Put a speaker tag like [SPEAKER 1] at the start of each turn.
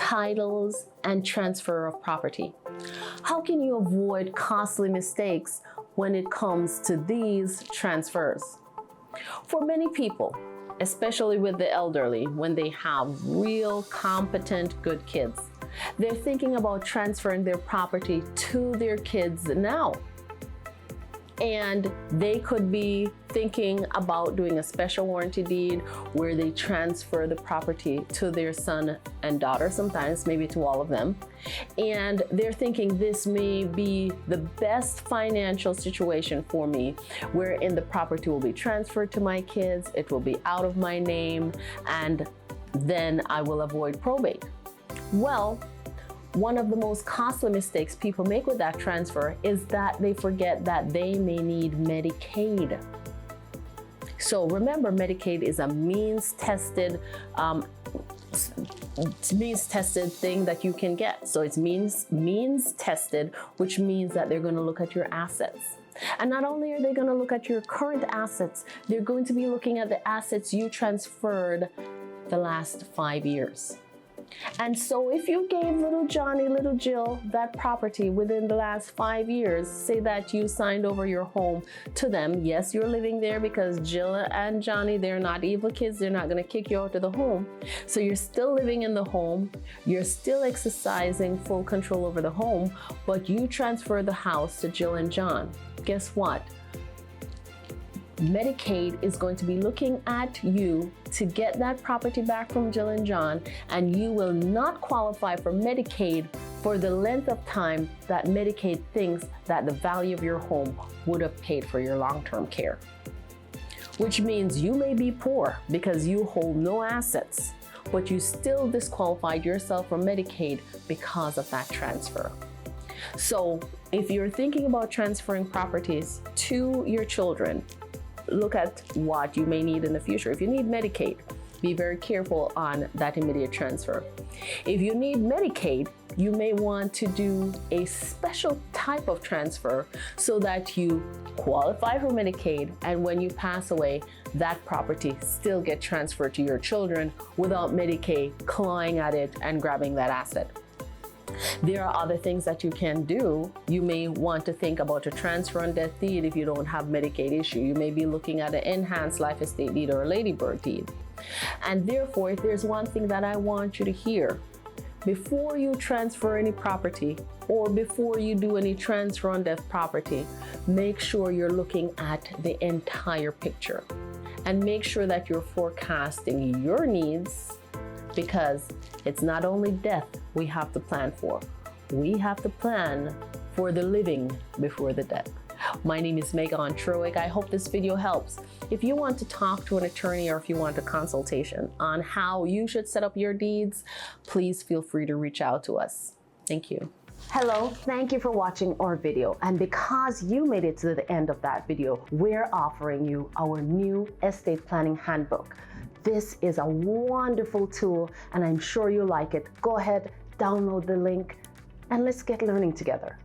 [SPEAKER 1] titles, and transfer of property. How can you avoid costly mistakes when it comes to these transfers? For many people, especially with the elderly, when they have real, competent, good kids, they're thinking about transferring their property to their kids now. And they could be thinking about doing a special warranty deed where they transfer the property to their son and daughter, sometimes maybe to all of them. And they're thinking this may be the best financial situation for me, wherein the property will be transferred to my kids, it will be out of my name, and then I will avoid probate. Well, one of the most costly mistakes people make with that transfer is that they forget that they may need Medicaid. So remember, Medicaid is a means-tested thing that you can get. So it's means-tested, which means that they're going to look at your assets. And not only are they going to look at your current assets, they're going to be looking at the assets you transferred the last 5 years. And so if you gave little Johnny, little Jill that property within the last 5 years, say that you signed over your home to them. Yes, you're living there because Jill and Johnny, they're not evil kids. They're not going to kick you out of the home. So you're still living in the home. You're still exercising full control over the home, but you transfer the house to Jill and John. Guess what? Medicaid is going to be looking at you to get that property back from Jill and John, and you will not qualify for Medicaid for the length of time that Medicaid thinks that the value of your home would have paid for your long-term care. Which means you may be poor because you hold no assets, but you still disqualified yourself from Medicaid because of that transfer. So if you're thinking about transferring properties to your children, look at what you may need in the future. If you need Medicaid, be very careful on that immediate transfer. If you need Medicaid, you may want to do a special type of transfer so that you qualify for Medicaid, and when you pass away, that property still gets transferred to your children without Medicaid clawing at it and grabbing that asset. There are other things that you can do. You may want to think about a transfer on death deed if you don't have Medicaid issue. You may be looking at an enhanced life estate deed or a ladybird deed. And therefore, if there's one thing that I want you to hear, before you transfer any property or before you do any transfer on death property, make sure you're looking at the entire picture and make sure that you're forecasting your needs, because it's not only death we have to plan for. We have to plan for the living before the death. My name is Megan Trowick. I hope this video helps. If you want to talk to an attorney or if you want a consultation on how you should set up your deeds, please feel free to reach out to us. Thank you. Hello, thank you for watching our video. And because you made it to the end of that video, we're offering you our new estate planning handbook. This is a wonderful tool and I'm sure you like it. Go ahead, download the link, and let's get learning together.